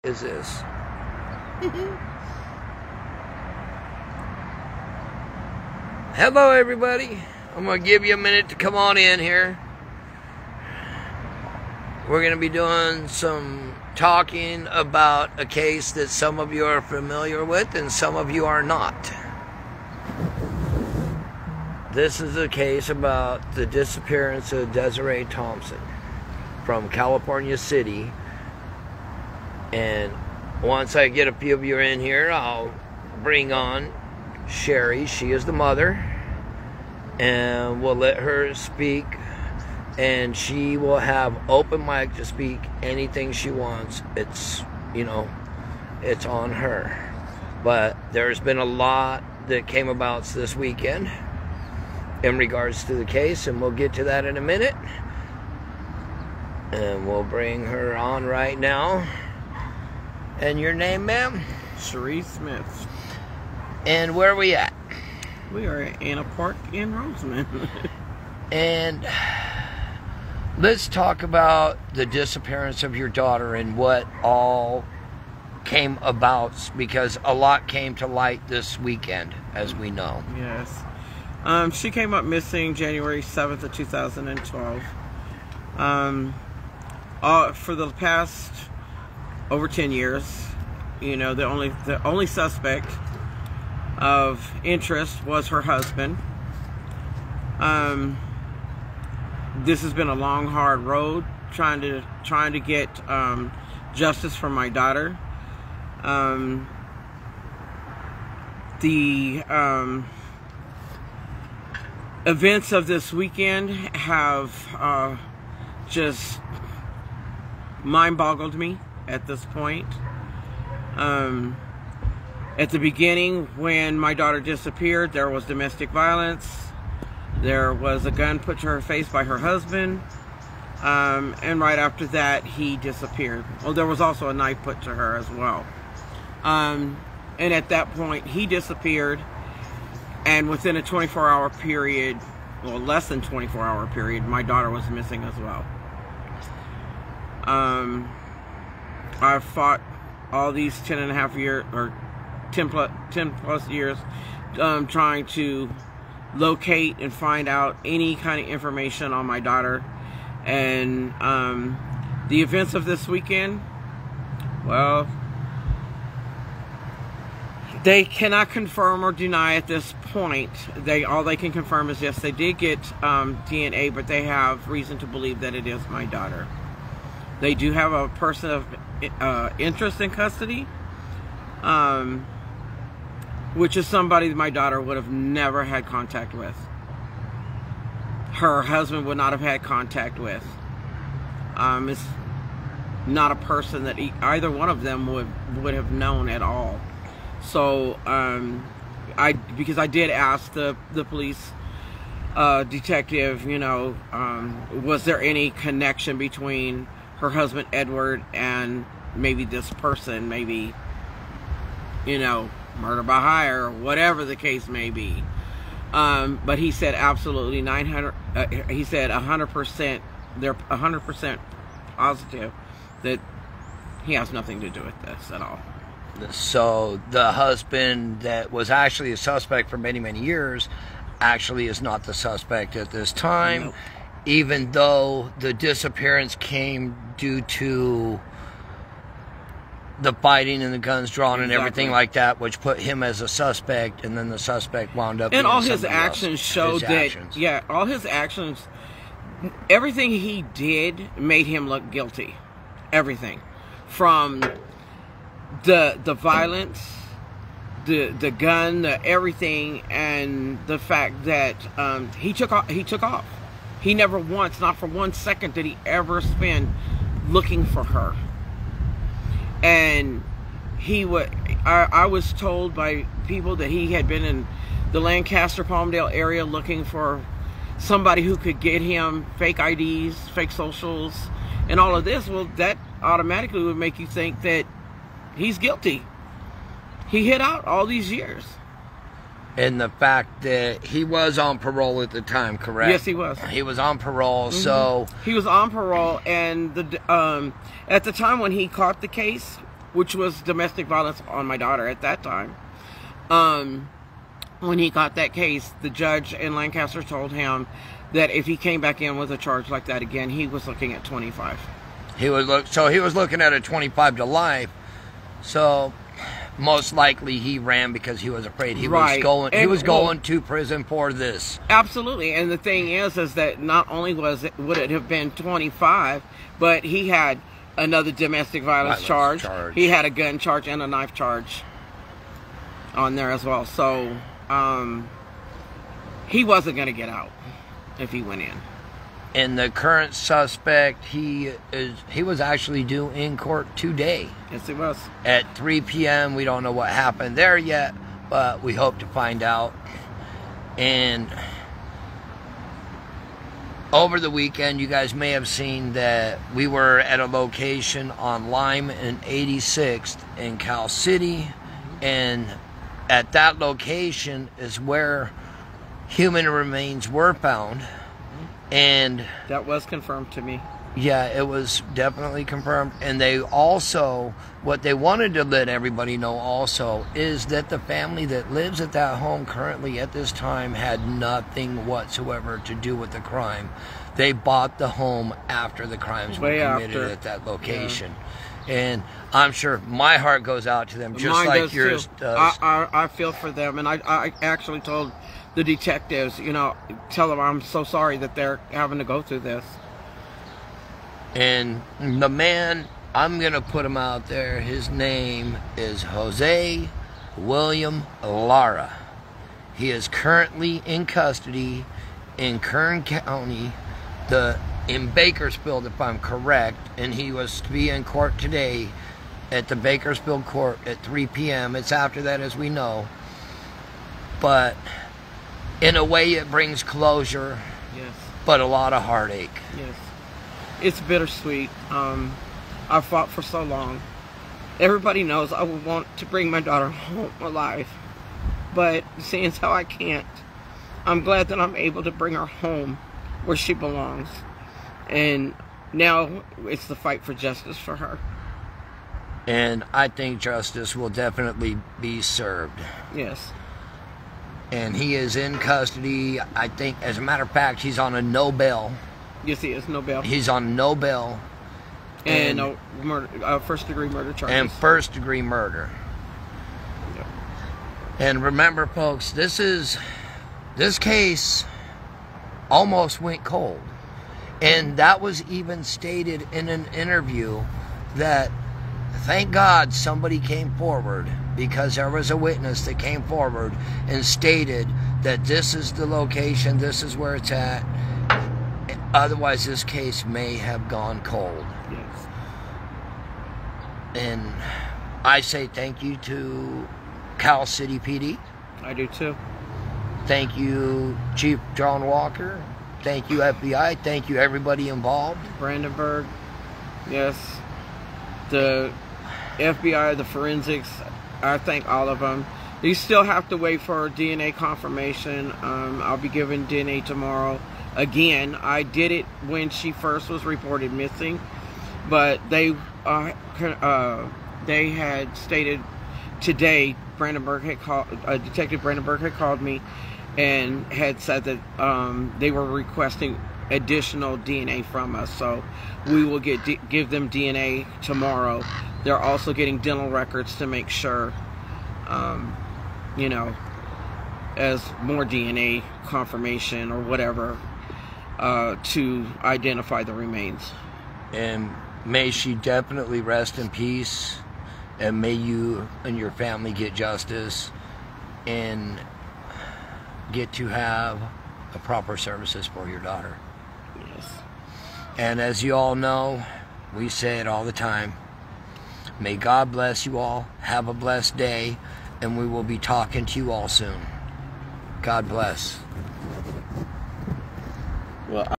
Is this? Hello everybody. I'm going to give you a minute to come on in here. We're going to be doing some talking about a case that some of you are familiar with and some of you are not. This is a case about the disappearance of Desiree Thompson from California City. And once I get a few of you in here, I'll bring on Sheri. She is the mother. And we'll let her speak. And she will have open mic to speak anything she wants. It's, it's on her. But there's been a lot that came about this weekend in regards to the case. And we'll get to that in a minute. And we'll bring her on right now. And your name, ma'am? Sheri Smith. And where are we at? We are at Anna Park in Roseman. And let's talk about the disappearance of your daughter and what all came about, because a lot came to light this weekend, as we know. Yes. She came up missing January 7th of 2012. For the past over 10 years, the only suspect of interest was her husband. This has been a long, hard road trying to get justice for my daughter. The events of this weekend have just mind-boggled me at this point. At the beginning, when my daughter disappeared, there was domestic violence. There was a gun put to her face by her husband. And right after that, he disappeared. Well, there was also a knife put to her as well. And at that point, he disappeared. And within a 24-hour period, well, less than 24-hour period, my daughter was missing as well. I fought all these 10 plus years trying to locate and find out any kind of information on my daughter. And the events of this weekend, well, they cannot confirm or deny at this point. All they can confirm is, yes, they did get DNA, but they have reason to believe that it is my daughter. They do have a person of interest in custody, which is somebody that my daughter would have never had contact with. Her husband would not have had contact with. It's not a person that either one of them would have known at all. So, because I did ask the police detective, was there any connection between her husband Edward and maybe this person, maybe, murder by hire, or whatever the case may be. But he said absolutely 900. He said 100%. They're 100% positive that he has nothing to do with this at all. So the husband that was actually a suspect for many, many years actually is not the suspect at this time. Nope. Even though the disappearance came due to the fighting and the guns drawn and everything like that, which put him as a suspect, and then the suspect wound up. And all his actions showed that, yeah, all his actions, everything he did made him look guilty. Everything, from the violence, the gun, everything, and the fact that he took off. He never once, not for 1 second, did he ever spend looking for her. And I was told by people that he had been in the Lancaster, Palmdale area looking for somebody who could get him fake IDs, fake socials, and all of this. Well, that automatically would make you think that he's guilty. He hid out all these years. And the fact that he was on parole at the time, correct? Yes, he was. He was on parole, so... He was on parole, and at the time when he caught the case, which was domestic violence on my daughter at that time. When he got that case, the judge in Lancaster told him that if he came back in with a charge like that again, he was looking at 25. He was looking at a 25 to life. So most likely he ran because he was afraid he was going to prison for this. Absolutely. And the thing is that not only would it have been 25, but he had another domestic violence charge. He had a gun charge and a knife charge on there as well. So he wasn't going to get out if he went in. And the current suspect, he was actually due in court today. Yes, he was. At 3 p.m. We don't know what happened there yet, but we hope to find out. And over the weekend, you guys may have seen that we were at a location on Lime and 86th in Cal City. And at that location is where human remains were found. And that was confirmed to me. Yeah, it was definitely confirmed. And they also, what they wanted to let everybody know also is that the family that lives at that home currently at this time had nothing whatsoever to do with the crime. They bought the home after the crimes were committed at that location. Yeah. And I'm sure my heart goes out to them just Mine like does yours too. does. I feel for them. And I actually told the detectives, tell them I'm so sorry that they're having to go through this. And the man, I'm going to put him out there, his name is Jose William Lara. He is currently in custody in Kern County, in Bakersfield, if I'm correct, and he was to be in court today at the Bakersfield court at 3 p.m. It's after that, as we know. But in a way, it brings closure, yes, but a lot of heartache. Yes. It's bittersweet. I fought for so long. Everybody knows I would want to bring my daughter home alive. But seeing as how I can't, I'm glad that I'm able to bring her home where she belongs. And now it's the fight for justice for her. And I think justice will definitely be served. Yes. And he is in custody. I think, as a matter of fact, he's on a no bail. Yes, he is. No bail. He's on no bail. And no murder, first-degree murder charges. And first-degree murder. Yep. And remember, folks, this case almost went cold. And that was even stated in an interview that, thank God, somebody came forward, because there was a witness that came forward and stated that this is the location, this is where it's at. Otherwise, this case may have gone cold. Yes. And I say thank you to Cal City PD. I do too. Thank you, Chief John Walker. Thank you, FBI. Thank you, everybody involved. Brandenburg. Yes. The FBI, the forensics. I thank all of them. You still have to wait for DNA confirmation. I'll be giving DNA tomorrow. Again, I did it when she first was reported missing, but they had stated today, Detective Brandenburg had called me and had said that they were requesting additional DNA from us, so we will give them DNA tomorrow. They're also getting dental records to make sure, as more DNA confirmation or whatever, to identify the remains. And may she definitely rest in peace, and may you and your family get justice and get to have the proper services for your daughter. Yes. And as you all know, we say it all the time, may God bless you all. Have a blessed day, and we will be talking to you all soon. God bless.